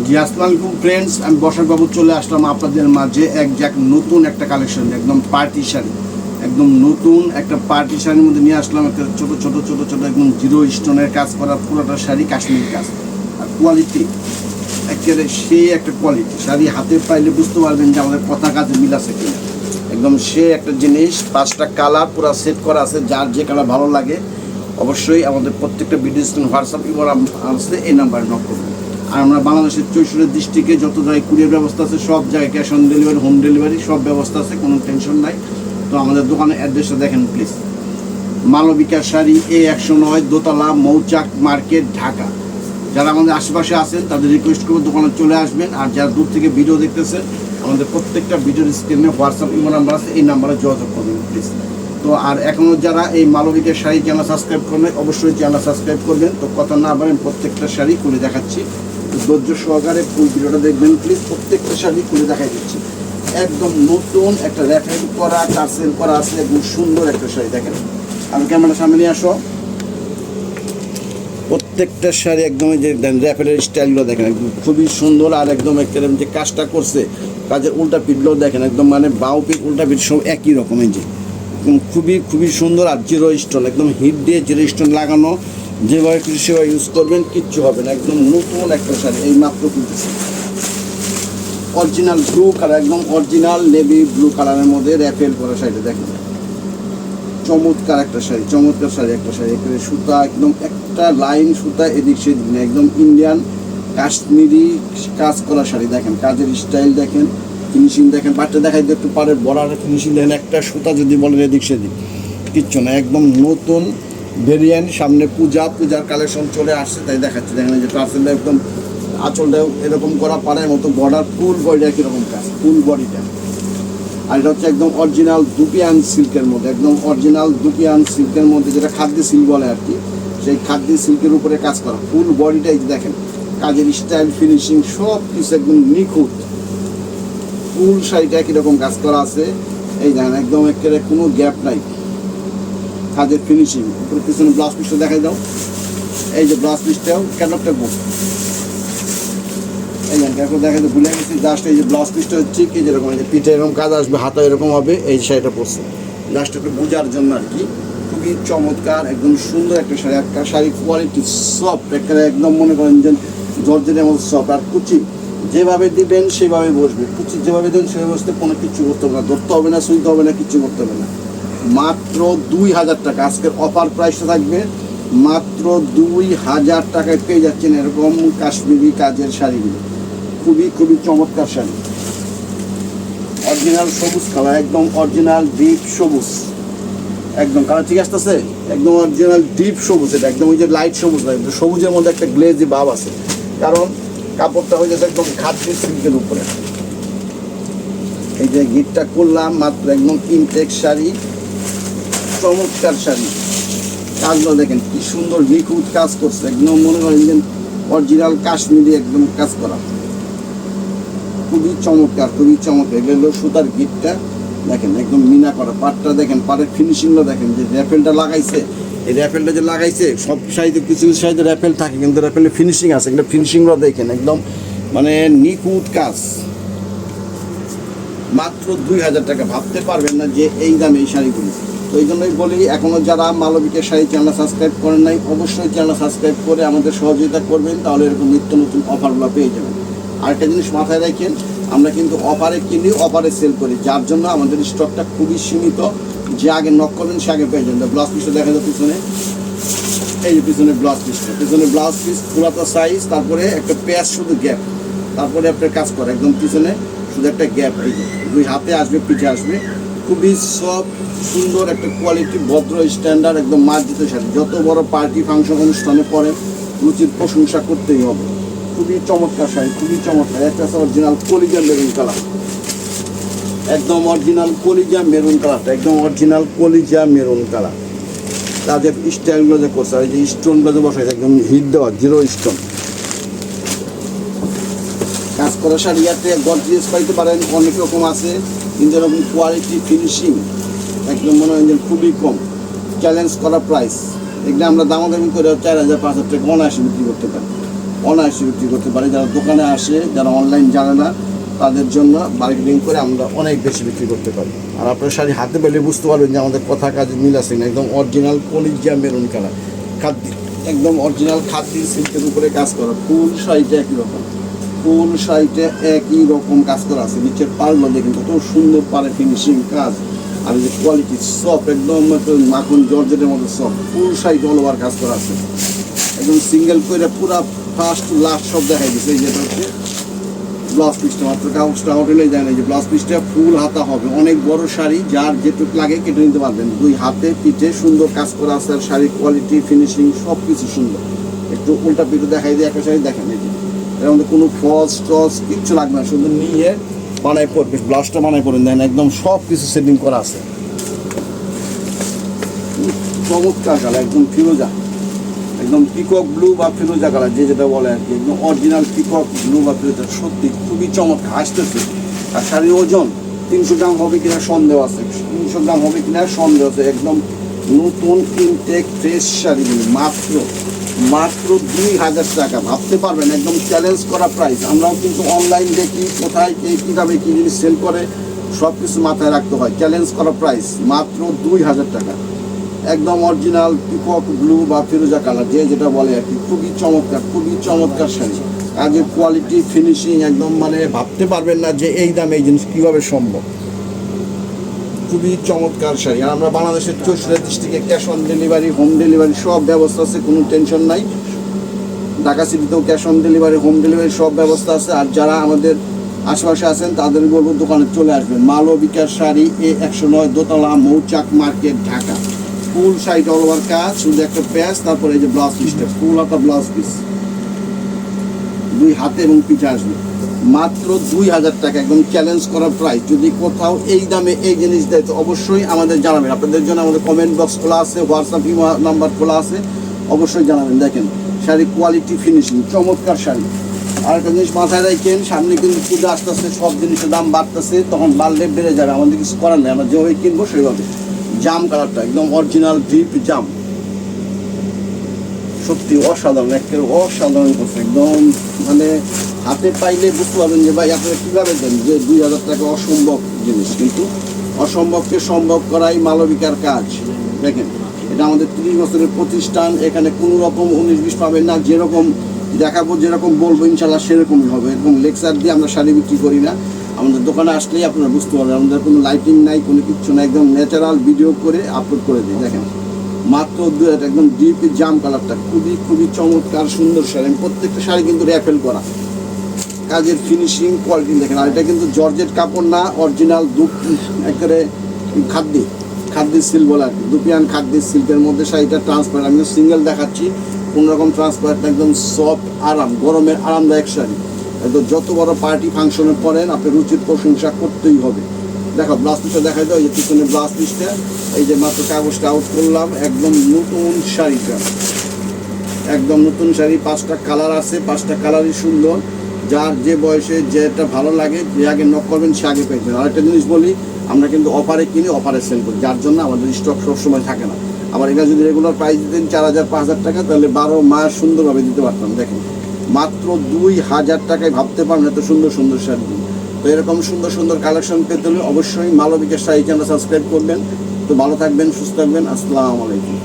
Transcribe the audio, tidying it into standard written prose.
জি আসসালামু আলাইকুম ফ্রেন্ডস, আমি বসাক বাবু চলে আসলাম আপনাদের মাঝে নতুন একটা কালেকশন, একদম পার্টি শাড়ি, একদম নতুন একটা পার্টি শাড়ির মধ্যে নিয়ে আসলাম। একটা ছোট ছোট ছোট ছোট একদম জিরো স্টোনের কাজ করা পুরোটা শাড়ি, কাশ্মীরি কাজ, আর কোয়ালিটি একেবারে সেই একটা কোয়ালিটি শাড়ি। হাতে পাইলে বুঝতে পারবেন যে আমাদের কথা কাজে মিল আছে কিনা। একদম সে একটা জিনিস, 5টা কালার পুরো সেট করা আছে, যার যে কালার ভালো লাগে অবশ্যই আমাদের প্রত্যেকটা ভিডিও স্ক্রিন হোয়াটসঅ্যাপ ইমো আছে, এই নাম্বারে নক করবেন। আর আমরা বাংলাদেশের 64 ডিস্ট্রিক্টে যত জায়গায় কুরিয়ার ব্যবস্থা আছে, সব জায়গায় cash on delivery, home delivery সব ব্যবস্থা আছে, কোনো টেনশন নাই। তো আমাদের দোকানের অ্যাড্রেসটা দেখেন প্লিজ। মালবিকা শাড়ি, A109, দোতলা, মৌচাক মার্কেট, ঢাকা। যারা আমাদের আশেপাশে আছেন তাদের রিকোয়েস্ট করবো দোকানে চলে আসবেন। আর যারা দূর থেকে ভিডিও দেখতেছেন, আমাদের প্রত্যেকটা ভিডিওর স্ক্রিনে হোয়াটসঅ্যাপ ইমো নাম্বার আছে, এই নাম্বারে যোগাযোগ করবেন প্লিজ। তো আর এখনও যারা এই মালবিকা শাড়ি চ্যানেল সাবস্ক্রাইব করবেন, অবশ্যই চ্যানেল সাবস্ক্রাইব করবেন। তো কথা না বলেন, প্রত্যেকটা শাড়ি খুলে দেখাচ্ছি, ধৈর্য সহকারে ফুল ভিডিওটা দেখবেন প্লিজ। প্রত্যেকটা শাড়ি খুলে দেখাই দিচ্ছি। একদম নতুন একটা র্যাফেল করা, টার্সেল করা আছে, একদম সুন্দর একটা শাড়ি। দেখেন, আমি ক্যামেরার সামনে নিয়ে আসো। প্রত্যেকটা শাড়ি একদম যে র্যাফেলের স্টাইলগুলো দেখেন, একদম খুবই সুন্দর। আর একদম একটা যে কাজটা করছে, কাজের উল্টা পিঠগুলো দেখেন, একদম মানে বাউ পিঠ উল্টা পিঠ সব একই রকমের, যে একদম খুবই খুবই সুন্দর। আর জিরো স্টোন, একদম হিট দিয়ে জিরো স্টোন লাগানো, যেভাবে খুশি সেভাবে ইউজ করবেন, কিচ্ছু হবে না। একদম নতুন একটা শাড়ি, এই মাত্র কিনতেছি। অরিজিনাল ব্লু কালার, একদম অরিজিনাল নেভি ব্লু কালারের মধ্যে র্যাফেল করা শাড়িটা দেখেন, চমৎকার একটা শাড়ি, চমৎকার শাড়ি একটা শাড়ি। এখানে সুতা একদম একটা লাইন সুতা এদিক সেদিক নেই, একদম ইন্ডিয়ান কাশ্মীরি কাজ করা শাড়ি। দেখেন কাজের স্টাইল দেখেন, ফিনিশিং দেখেন। বাচ্চা দেখাই একটু পারে বর্ডারের ফিনিশিং দেখেন, একটা সুতা যদি বলেন এদিক সেদিক কিচ্ছু না। একদম নতুন ভেরিয়েন্ট, সামনে পূজার কালেকশন চলে আসছে, তাই দেখাচ্ছে। দেখেন যে টার্সেলটা একদম আঁচলটাও এরকম করা, পাড়ের মতো বর্ডার, ফুল বডিটা কীরকম কাজ, ফুল বডিটা। আর এটা হচ্ছে একদম অরিজিনাল দুপিয়ান সিল্কের মধ্যে, একদম অরিজিনাল দুপিয়ান সিল্কের মধ্যে, যেটা খাদ্য সিল্ক বলে আর কি, সেই খাদ্য সিল্কের উপরে কাজ করা ফুল বডিটাই দেখেন। কাজের স্টাইল, ফিনিশিং সব কিছু একদম নিখুঁত। ফুল শাড়িটা কীরকম কাজ করা আছে, এই দেখেন, একদম একেবারে কোনো গ্যাপ নাই। কাজের ফিনিশিং উপরে পিছনে ব্লাউজ পিসটা দেখাই দাও। এই যে ব্লাউজ পিসটাও ক্যাটলগটা বুক, এই দেখেন এখন দেখাতে ভুলে গেছি। জাস্ট এই যে ব্লাউজ পিসটা হচ্ছে কি, যেরকম এই যে পিঠে এরকম কাজ আসবে, হাতা এরকম হবে, এই শাড়িটা পরছে জাস্ট একটু বোঝার জন্য আর কি। খুবই চমৎকার, একদম সুন্দর একটা শাড়ি। একটা শাড়ি কোয়ালিটি সফট, একটা একদম মনে করেন যে জর্জেটের মতো সফট। আর কুচি যেভাবে দিবেন সেভাবে বসবে, কুচি যেভাবে দেবেন সেভাবে বসতে, কোনো কিচ্ছু করতে হবে না, ধরতে হবে না, শুনতে হবে না, কিচ্ছু করতে হবে না। মাত্র 2000 টাকা আজকের অফার প্রাইসটা থাকবে, মাত্র 2000 টাকায় পেয়ে যাচ্ছেন এরকম কাশ্মীরি কাজের শাড়িগুলো। খুবই খুবই চমৎকার শাড়ি, অরিজিনাল সবুজ কালার, একদম অরিজিনাল ডিপ সবুজ, একদম কালার ঠিক আসতেছে, একদম অরিজিনাল ডিপ সবুজ। এটা একদম ওই যে লাইট সবুজ না, সবুজের মধ্যে একটা গ্লেজি ভাব আছে, কারণ কাপড়টা হয়ে যাচ্ছে একদম খাদ্য সিল্কের উপরে। এই যে গিফটটা করলাম মাত্র, একদম ইনটেক শাড়ি, চমৎকার শাড়ি। কাজগুলো দেখেন কি সুন্দর নিখুঁত কাজ করছে, একদম মনে করেন যে অরিজিনাল কাশ্মীরি একদম কাজ করা, খুবই চমৎকার, খুবই চমৎকার। এগুলো সুতার গিটটা দেখেন, একদম মিনা করা, পাটটা দেখেন, পাটের ফিনিশিংটা দেখেন, যে র্যাফেলটা লাগাইছে, এই র্যাফেলটা যে লাগাইছে, সব শাড়িতে কিছু কিছু শাড়িতে র্যাফেল থাকে, কিন্তু র্যাফেলের ফিনিশিং আছে, এগুলো ফিনিশিংটা দেখেন, একদম মানে নিখুঁত কাজ। মাত্র 2000 টাকা, ভাবতে পারবেন না যে এই দামে এই শাড়িগুলি। তো এই জন্যই বলি, এখনও যারা মালবিকা শাড়ি চ্যানেল সাবস্ক্রাইব করেন নাই, অবশ্যই চ্যানেল সাবস্ক্রাইব করে আমাদের সহযোগিতা করবেন, তাহলে এরকম নিত্য নতুন অফারগুলো পেয়ে যাবেন। আরেকটা জিনিস মাথায় রাখেন, আমরা কিন্তু অফারে কিনি, অফারে সেল করি, যার জন্য আমাদের স্টকটা খুবই সীমিত। যে আগে নক করবেন সে আগে পেয়ে যাবেন। ব্লাউজ পিসটা দেখা যায় পিছনে, এই যে পিছনে ব্লাউজ পিসটা, পিছনে ব্লাউজ পিস পুরাটা সাইজ, তারপরে একটা প্যাচ শুধু গ্যাপ, তারপরে আপনার কাজ করে একদম পিছনে শুধু একটা গ্যাপ, এই যে দুই হাতে আসবে, পিঠে আসবে। খুবই সব সুন্দর একটা কোয়ালিটি, ভদ্র স্ট্যান্ডার্ড, একদম মার্জিত শাড়ি। যত বড় পার্টি ফাংশন অনুষ্ঠানে পরে রুচির প্রশংসা করতেই হবে। খুবই চমৎকার শাড়ি, খুবই চমৎকার। একটা আছে অরিজিনাল কলিজা মেরুন কালার, একদম অরিজিনাল কলিজা মেরুন কালারটা, একদম অরিজিনাল কলিজা মেরুন কালার। তাদের স্টাইলগুলো যে করছে, আর এই যে স্টোনগুলো যে বসাইছে, একদম হিট দেওয়া জিরো স্টোন কাজ করা শাড়ি। ইয়াতে গর্জিয়াস পাইতে পারেন, অনেক রকম আছে, কিন্তু এরকম কোয়ালিটি ফিনিশিং একদম মনে হয় যে খুবই কম, চ্যালেঞ্জ করা প্রাইস। এগুলো আমরা দামাদামি করে 4000-5000 টাকা অনায়াসে বিক্রি করতে পারি। অনায়াসে বিক্রি করতে পারি। যারা দোকানে আসে, যারা অনলাইন জানে না, তাদের জন্য মার্কেটিং করে আমরা অনেক বেশি বিক্রি করতে পারি। আর আপনার শাড়ি হাতে পেলে বুঝতে পারবেন যে আমাদের কথা কাজে মিল আছে না। একদম অরিজিনাল কলিজিয়া মেরুন কালার খাদ্য, একদম অরিজিনাল খাদ্য সিল্কের উপরে কাজ করা। ফুল শাড়িটা একই রকম, ফুল শাড়িটা একই রকম কাজ করা আছে। নিচের পাড়গুলো দেখেন কত সুন্দর পারে ফিনিশিং কাজ। আর এই যে কোয়ালিটি সফট, একদম মাখন জর্জেটের মতো সফট। ফুল শাড়িটা অল ওভার কাজ করা আছে, একদম সিঙ্গেল করে পুরা ফার্স্ট টু লাস্ট সব দেখাই দিচ্ছে। এই যেটা হচ্ছে ব্লাউজ পিসটা, মাত্র কাগজটা হোটেলেই দেয় না, যে ব্লাউজ পিসটা ফুল হাতা হবে। অনেক বড় শাড়ি, যার যেটুকু লাগে কেটে নিতে পারবেন। 2 হাতে পিঠে সুন্দর কাজ করা আছে। আর শাড়ির কোয়ালিটি ফিনিশিং সব কিছু সুন্দর। একটু উল্টা পিঠে দেখাই দিয়ে একটা শাড়ি দেখেন, এই যে এর মধ্যে কোনো ফলস টলস কিচ্ছু লাগবে না, শুধু নিয়ে বানাই পড়বে। ব্লাউজটা বানাই পড়েন, দেখেন একদম সব কিছু সেটিং করা আছে। চমৎকার কালার, একদম ফিরোজা, একদম পিকক ব্লু বা ফিরোজা কালার, যে যেটা বলে আর কি। একদম অরিজিনাল পিকক ব্লু বা ফিরোজা, সত্যি খুবই চমৎকার আসতেছে। আর শাড়ির ওজন 300 গ্রাম হবে কিনা সন্দেহ আছে, 300 গ্রাম হবে কিনা সন্দেহ আছে। একদম নতুন ইনটেক ফ্রেশ শাড়িগুলি মাত্র 2000 টাকা। ভাবতে পারবেন, একদম চ্যালেঞ্জ করা প্রাইস। আমরাও কিন্তু অনলাইন দেখি কোথায় কে কীভাবে কী জিনিস সেল করে, সব কিছু মাথায় রাখতে হয়। চ্যালেঞ্জ করা প্রাইস মাত্র 2000 টাকা। একদম অরিজিনাল পিকক ব্লু বা ফিরোজা কালার, যে যেটা বলে আর কি। খুবই চমৎকার শাড়ি। কাজের কোয়ালিটি ফিনিশিং একদম মানে ভাবতে পারবেন না যে এই দামে এই জিনিস কীভাবে সম্ভব। খুবই চমৎকার শাড়ি। আর আমরা বাংলাদেশের 64 ডিস্ট্রিক্টে cash on delivery, home delivery সব ব্যবস্থা আছে, কোনো টেনশন নাই। ঢাকা সিটিতেও cash on delivery, home delivery সব ব্যবস্থা আছে। আর যারা আমাদের আশেপাশে আছেন তাদের বলবো দোকানে চলে আসবেন। মালবিকার শাড়ি, A109 দোতলা, মৌচাক মার্কেট, ঢাকা। ফুল শাড়িটা অল ওভার কাজ, শুধু একটা প্যাচ। তারপরে এই যে ব্লাউজ পিসটা ফুল হাতা ব্লাউজ পিস, 2 হাতে এবং পিঠে আসবে। মাত্র 2000 টাকা, একদম চ্যালেঞ্জ করা প্রাইস। যদি কোথাও এই দামে এই জিনিস দেয় তো অবশ্যই আমাদের জানাবেন। আপনাদের জন্য আমাদের কমেন্ট বক্স খোলা আছে, হোয়াটসঅ্যাপ নাম্বার খোলা আছে, অবশ্যই জানাবেন। দেখেন শাড়ির কোয়ালিটি ফিনিশিং, চমৎকার শাড়ি। আর একটা জিনিস মাথায় রাখেন, সামনে কিন্তু পূজা আসতেছে, সব জিনিসের দাম বাড়তেছে, তখন বাড়লে বেড়ে যাবে। আমাদের কিছু করার নেই, আমরা যেভাবে কিনবো সেইভাবে। জাম কালারটা একদম অরিজিনাল ডিপ জাম, সত্যি অসাধারণ, একেবারে অসাধারণ করছে। একদম মানে হাতে পাইলে বুঝতে পারবেন যে ভাই আপনারা কীভাবে দেন, যে 2000 টাকা অসম্ভব জিনিস। কিন্তু অসম্ভবকে সম্ভব করাই মালবিকার কাজ। দেখেন, এটা আমাদের 30 বছরের প্রতিষ্ঠান। এখানে কোনো রকম 19-20 পাবেন না। যেরকম দেখাবো, যেরকম বলবো ইনশাল্লাহ সেরকমই হবে। এরকম লেকচার দিয়ে আমরা শাড়ি বিক্রি করি না। আমাদের দোকানে আসলেই আপনারা বুঝতে পারবেন, আমাদের কোনো লাইটিং নাই, কোনো কিচ্ছু না, একদম ন্যাচারাল ভিডিও করে আপলোড করে দিই। দেখেন মাত্র 2000, একদম ডিপ জাম কালারটা, খুবই চমৎকার সুন্দর শাড়ি। প্রত্যেকটা শাড়ি কিন্তু র্যাফেল করা, কাজের ফিনিশিং কোয়ালিটি দেখেন। আর এটা কিন্তু জর্জেট কাপড় না, অরিজিনাল একেবারে খাদ্য সিল্ক বলে আর কি। দুপিয়ান খাদ্য সিল্কের মধ্যে শাড়িটা ট্রান্সপারেন্ট। আমি সিঙ্গেল দেখাচ্ছি, কোনোরকম ট্রান্সপারেন্ট, একদম সফট আরাম, গরমের আরামদায়ক শাড়ি। একদম যত বড় পার্টি ফাংশনে পরেন, আপনার রুচির প্রশংসা করতেই হবে। দেখো ব্লাউজ পিসটা দেখাই দাও, এই যে পিছনে ব্লাউজ পিসটা, এই যে মাত্র কাগজটা আউট করলাম। একদম নতুন শাড়িটা, একদম নতুন শাড়ি। 5টা কালার আছে, 5টা কালারই সুন্দর। যার যে বয়সে যেটা ভালো লাগে, যে আগে নক করবেন সে আগে পেয়েছেন। আর একটা জিনিস বলি, আমরা কিন্তু অফারে কিনে অফারে সেল করি, যার জন্য আমাদের স্টক সবসময় থাকে না। আবার এটা যদি রেগুলার প্রাইস দিতেন 4000 5000 টাকা, তাহলে 12 মাস সুন্দরভাবে দিতে পারতাম। দেখেন মাত্র 2000 টাকায়, ভাবতে পারেন এত সুন্দর সুন্দর শাড়ি। তো এরকম সুন্দর কালেকশন পেতে হলে অবশ্যই মালবিকের শাড়ি চ্যানেল সাবস্ক্রাইব করবেন। তো ভালো থাকবেন, সুস্থ থাকবেন, আসসালামু আলাইকুম।